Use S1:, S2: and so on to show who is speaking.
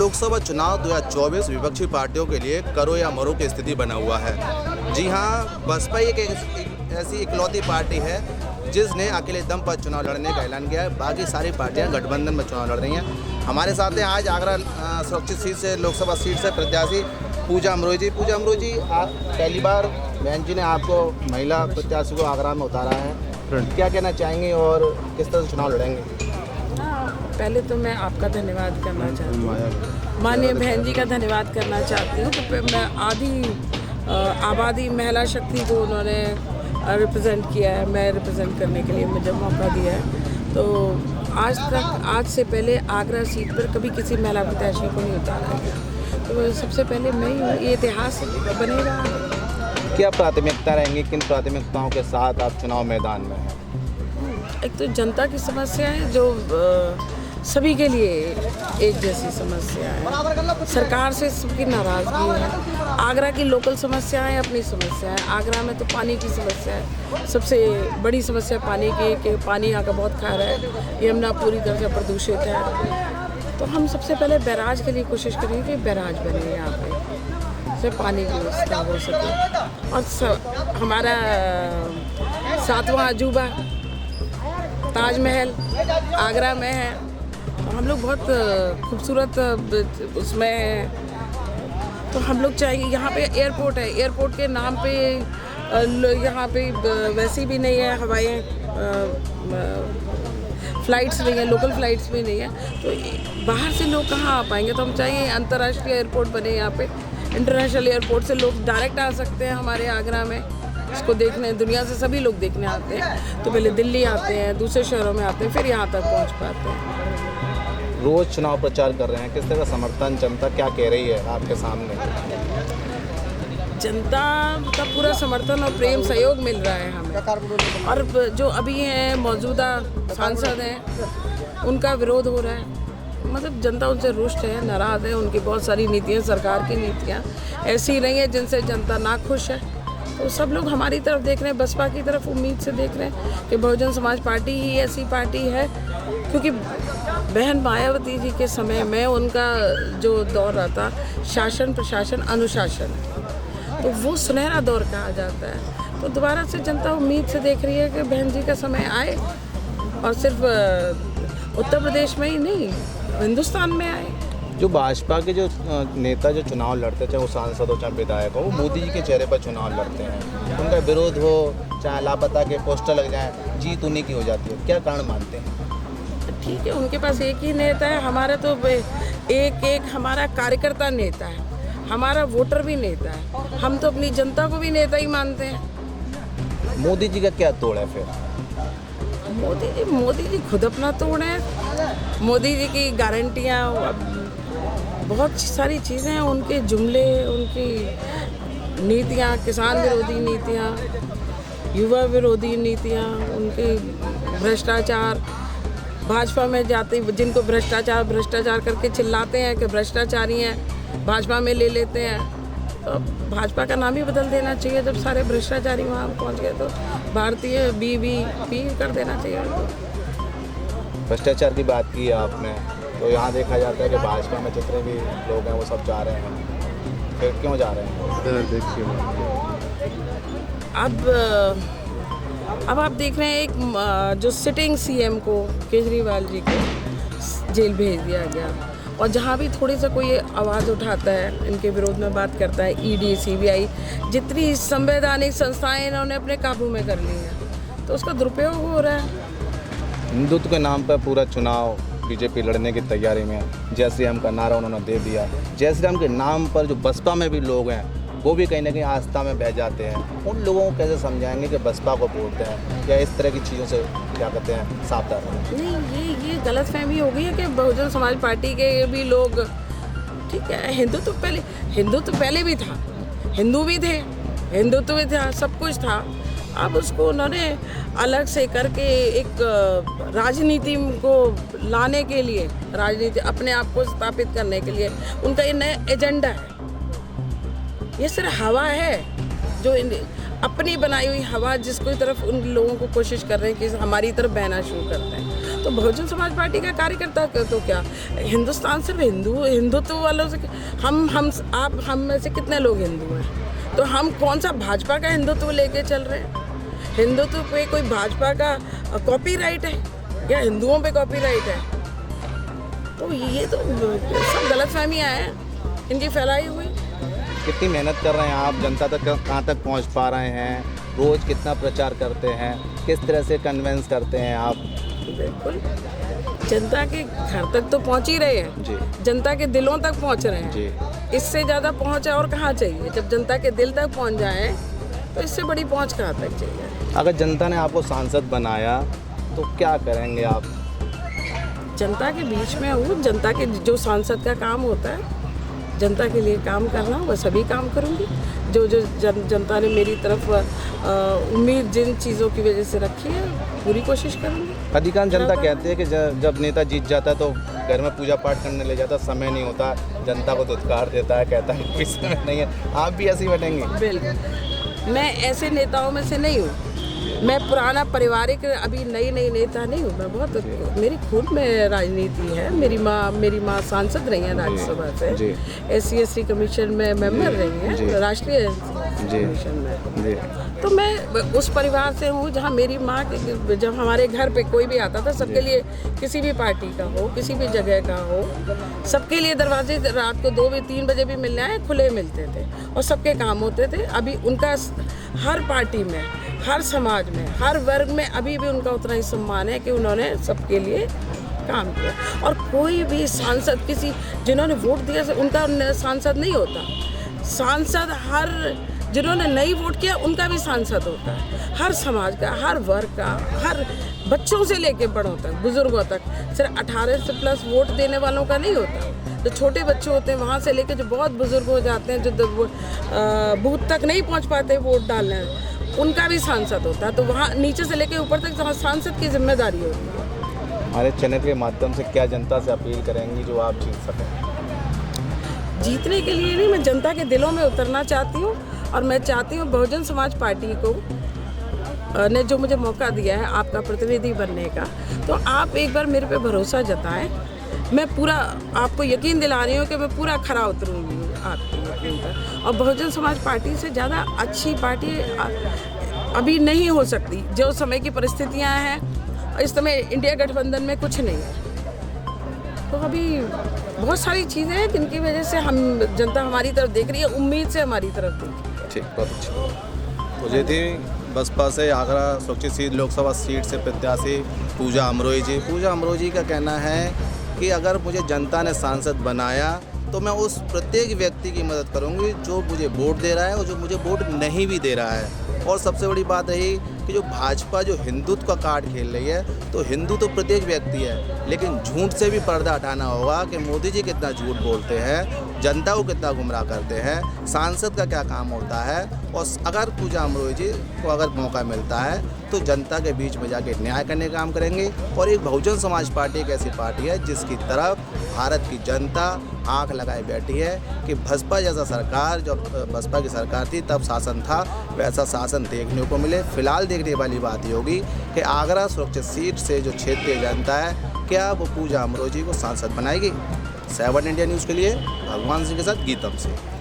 S1: लोकसभा चुनाव 2024 विपक्षी पार्टियों के लिए करो या मरो की स्थिति बना हुआ है। जी हाँ, बसपा एक ऐसी इकलौती पार्टी है जिसने अकेले दम पर चुनाव लड़ने का ऐलान किया है। बाकी सारी पार्टियां गठबंधन में चुनाव लड़ रही हैं। हमारे साथ हैं आज आगरा सुरक्षित सीट से लोकसभा सीट से प्रत्याशी पूजा अमरोही जी। पूजा अमरोही जी, आप पहली बार बहन जी ने आपको महिला प्रत्याशी को आगरा में उतारा है, क्या कहना चाहेंगे और किस तरह से चुनाव लड़ेंगे?
S2: पहले तो मैं आपका धन्यवाद करना चाहती हूँ, माननीय बहन जी का धन्यवाद करना चाहती हूँ। तो मैं आधी आबादी महिला शक्ति को उन्होंने रिप्रेजेंट किया है, मैं रिप्रेजेंट करने के लिए मुझे मौका दिया है। तो आज से पहले आगरा सीट पर कभी किसी महिला प्रत्याशी को नहीं उतारा गया, तो सबसे पहले मैं ही हूँ। ये इतिहास बनेगा।
S1: क्या प्राथमिकता रहेंगी, किन प्राथमिकताओं के साथ आप चुनाव मैदान में हैं?
S2: एक तो जनता की समस्या है जो सभी के लिए एक जैसी समस्या है। सरकार से सबकी नाराज़गी है। आगरा की लोकल समस्याएं अपनी समस्या है। आगरा में तो पानी की समस्या है, सबसे बड़ी समस्या पानी की, कि पानी यहाँ का बहुत खारा है। यमुना पूरी तरह से प्रदूषित है। तो हम सबसे पहले बैराज के लिए कोशिश करेंगे कि बैराज बने यहाँ पे, से पानी की व्यवस्था हो सके। और हमारा 7वां अजूबा ताजमहल आगरा में है। हम लोग बहुत खूबसूरत उसमें हैं। तो हम लोग चाहिए, यहाँ पे एयरपोर्ट है, एयरपोर्ट के नाम पे यहाँ पे वैसी भी नहीं है, हवाई फ़्लाइट्स नहीं है, लोकल फ़्लाइट्स भी नहीं है। तो बाहर से लोग कहाँ आ पाएंगे? तो हम चाहिए अंतर्राष्ट्रीय एयरपोर्ट बने यहाँ पे। इंटरनेशनल एयरपोर्ट से लोग डायरेक्ट आ सकते हैं हमारे आगरा में इसको देखने। दुनिया से सभी लोग देखने आते हैं, तो पहले दिल्ली आते हैं, दूसरे शहरों में आते हैं, फिर यहाँ तक पहुँच पाते हैं।
S1: रोज़ चुनाव प्रचार कर रहे हैं, किस तरह का समर्थन जनता क्या कह रही है आपके सामने?
S2: जनता का पूरा समर्थन और प्रेम सहयोग मिल रहा है हमें। और जो अभी हैं मौजूदा सांसद हैं, उनका विरोध हो रहा है। मतलब जनता उनसे रुष्ट है, नाराज़ है। उनकी बहुत सारी नीतियाँ, सरकार की नीतियाँ ऐसी नहीं है जिनसे जनता ना खुश है। तो सब लोग हमारी तरफ देख रहे हैं, बसपा की तरफ उम्मीद से देख रहे हैं कि बहुजन समाज पार्टी ही ऐसी पार्टी है। क्योंकि बहन मायावती जी के समय में उनका जो दौर रहा था, शासन प्रशासन अनुशासन, तो वो सुनहरा दौर कहा जाता है। तो दोबारा से जनता उम्मीद से देख रही है कि बहन जी का समय आए, और सिर्फ उत्तर प्रदेश में ही नहीं, हिंदुस्तान में आए।
S1: जो भाजपा के जो नेता जो चुनाव लड़ते, चाहे वो सांसद हो चाहे विधायक हो, वो मोदी जी के चेहरे पर चुनाव लड़ते हैं। उनका विरोध हो, चाहे लापता के पोस्टर लग जाए, जीत उन्हीं की हो जाती है। क्या कारण मानते हैं?
S2: ठीक है, उनके पास एक ही नेता है। हमारा तो एक हमारा कार्यकर्ता नेता है, हमारा वोटर भी नेता है। हम तो अपनी जनता को भी नेता ही मानते हैं।
S1: मोदी जी का क्या तोड़ है फिर?
S2: मोदी जी खुद अपना तोड़ है। मोदी जी की गारंटियाँ, बहुत सारी चीज़ें हैं, उनके जुमले, उनकी नीतियाँ, किसान विरोधी नीतियाँ, युवा विरोधी नीतियाँ, उनके भ्रष्टाचार। भाजपा में जाते जिनको भ्रष्टाचार करके चिल्लाते हैं कि भ्रष्टाचारी हैं, भाजपा में ले लेते हैं। तो भाजपा का नाम ही बदल देना चाहिए। जब सारे भ्रष्टाचारी वहाँ पहुँच गए तो भारतीय बीबीपी कर देना चाहिए उनको।
S1: भ्रष्टाचार की बात की है आपने, तो यहाँ देखा जाता है कि भाजपा में जितने भी लोग हैं वो सब जा रहे हैं। फिर क्यों जा रहे हैं? देखिए,
S2: अब आप देख रहे हैं एक जो सिटिंग सीएम को, केजरीवाल जी को जेल भेज दिया गया। और जहाँ भी थोड़ी सा कोई आवाज़ उठाता है, इनके विरोध में बात करता है, ईडी सीबीआई जितनी संवैधानिक संस्थाएं इन्होंने अपने काबू में कर ली हैं, तो उसका दुरुपयोग हो रहा है।
S1: हिंदुत्व के नाम पर पूरा चुनाव बीजेपी लड़ने की तैयारी में। जय श्री राम का नारा उन्होंने दे दिया। जय श्री राम के नाम पर जो बसपा में भी लोग हैं वो भी कहीं ना कहीं आस्था में बह जाते हैं। उन लोगों को कैसे समझाएंगे कि बसपा को बोलते हैं, या इस तरह की चीज़ों से क्या कहते हैं, सावधान रहें?
S2: नहीं, ये गलतफहमी हो गई है कि बहुजन समाज पार्टी के भी लोग, ठीक है, हिंदुत्व पहले भी था, हिंदू भी थे, हिंदुत्व भी था, सब कुछ था। अब उसको उन्होंने अलग से करके एक राजनीति को लाने के लिए, राजनीति अपने आप को स्थापित करने के लिए उनका ये नया एजेंडा है। ये सिर्फ हवा है, जो अपनी बनाई हुई हवा जिसको तरफ उन लोगों को कोशिश कर रहे हैं कि हमारी तरफ बहना शुरू करते हैं। तो बहुजन समाज पार्टी का कार्यकर्ता तो क्या, हिंदुस्तान सिर्फ हिंदुत्व वालों से, हम में से कितने लोग हिंदू हैं? तो हम कौन सा भाजपा का हिंदुत्व लेके चल रहे हैं? हिंदुत्व पे कोई भाजपा का कॉपीराइट है या हिंदुओं पे कॉपीराइट है? तो ये तो सब गलतफहमियां हैं इनकी फैलाई हुई।
S1: कितनी मेहनत कर रहे हैं आप, जनता तक कहाँ तक पहुँच पा रहे हैं, रोज़ कितना प्रचार करते हैं, किस तरह से कन्विंस करते हैं आप?
S2: बिल्कुल, जनता के घर तक तो पहुंच ही रहे हैं
S1: जी,
S2: जनता के दिलों तक पहुंच रहे हैं
S1: जी।
S2: इससे ज़्यादा पहुंच और कहाँ चाहिए? जब जनता के दिल तक पहुंच जाए तो इससे बड़ी पहुंच कहाँ तक चाहिए?
S1: अगर जनता ने आपको सांसद बनाया तो क्या करेंगे आप?
S2: जनता के बीच में हूँ, जनता के जो सांसद का काम होता है जनता के लिए काम करना, वह सभी काम करूँगी। जो जनता ने मेरी तरफ उम्मीद जिन चीज़ों की वजह से रखी है पूरी कोशिश करूँगी।
S1: अधिकांश जनता कहती है कि जब नेता जीत जाता है तो घर में पूजा पाठ करने ले जाता, समय नहीं होता, जनता को दुत्कार देता है, कहता है कोई समय नहीं है। आप भी ऐसे ही बैठेंगे?
S2: बिल्कुल, मैं ऐसे नेताओं में से नहीं हूँ। मैं पुराना पारिवारिक अभी नई नेता नहीं हूँ। मैं बहुत, मेरी खुद में राजनीति है। मेरी माँ सांसद रही हैं राज्यसभा से, SC/ST कमीशन में मेंबर रही हैं, राष्ट्रीय कमीशन में। तो मैं उस परिवार से हूँ जहाँ मेरी माँ, जब हमारे घर पे कोई भी आता था, सबके लिए, किसी भी पार्टी का हो, किसी भी जगह का हो, सबके लिए दरवाजे रात को 2-3 बजे भी मिलने आए खुले मिलते थे और सबके काम होते थे। अभी उनका हर पार्टी में, हर समाज में, हर वर्ग में अभी भी उनका उतना ही सम्मान है कि उन्होंने सबके लिए काम किया। और कोई भी सांसद, किसी जिन्होंने वोट दिया उनका सांसद नहीं होता। सांसद हर, जिन्होंने नहीं वोट किया उनका भी सांसद होता है। हर समाज का, हर वर्ग का, हर बच्चों से लेके बड़ों तक, बुजुर्गों तक। सिर्फ 18 से प्लस वोट देने वालों का नहीं होता। जो छोटे बच्चे होते हैं वहाँ से लेके जो बहुत बुजुर्ग हो जाते हैं, जो बूथ तक नहीं पहुँच पाते वोट डालने, उनका भी सांसद होता है। तो वहाँ नीचे से लेके ऊपर तक सांसद की जिम्मेदारी होती है।
S1: हमारे चैनल के माध्यम से क्या जनता से अपील करेंगी जो आप जीत सकें?
S2: जीतने के लिए नहीं, मैं जनता के दिलों में उतरना चाहती हूँ और मैं चाहती हूँ बहुजन समाज पार्टी को ने जो मुझे मौका दिया है आपका प्रतिनिधि बनने का, तो आप एक बार मेरे पे भरोसा जताएं। मैं पूरा आपको यकीन दिला रही हूँ कि मैं पूरा खरा उतरूँगी आपके यकीन पर। और बहुजन समाज पार्टी से ज़्यादा अच्छी पार्टी अभी नहीं हो सकती। जो समय की परिस्थितियाँ हैं, इस समय इंडिया गठबंधन में कुछ नहीं है। तो अभी बहुत सारी चीज़ें हैं जिनकी वजह से हम, जनता हमारी तरफ देख रही है, उम्मीद से हमारी तरफ देख रही है।
S1: ठीक, बहुत अच्छा। तो ये थी बसपा से आगरा सुरक्षित सीट लोकसभा सीट से प्रत्याशी पूजा अमरोही जी। पूजा अमरोही जी का कहना है कि अगर मुझे जनता ने सांसद बनाया तो मैं उस प्रत्येक व्यक्ति की मदद करूंगी जो मुझे वोट दे रहा है और जो मुझे वोट नहीं भी दे रहा है। और सबसे बड़ी बात रही कि जो भाजपा जो हिंदुत्व का कार्ड खेल रही है, तो हिंदू तो प्रत्येक व्यक्ति है, लेकिन झूठ से भी पर्दा हटाना होगा कि मोदी जी कितना झूठ बोलते हैं, जनता को कितना गुमराह करते हैं, सांसद का क्या काम होता है। और अगर पूजा अमरोही जी को अगर मौका मिलता है तो जनता के बीच में जाके न्याय करने का काम करेंगे। और एक बहुजन समाज पार्टी एक ऐसी पार्टी है जिसकी तरफ भारत की जनता आंख लगाए बैठी है कि बसपा जैसा सरकार, जब बसपा की सरकार थी तब शासन था, वैसा शासन देखने को मिले। फिलहाल देखने वाली बात ये होगी कि आगरा सुरक्षित सीट से जो क्षेत्रीय जनता है, क्या वो पूजा अमरोही जी को सांसद बनाएगी। 7 इंडिया न्यूज़ के लिए भगवान सिंह के साथ गीतम से।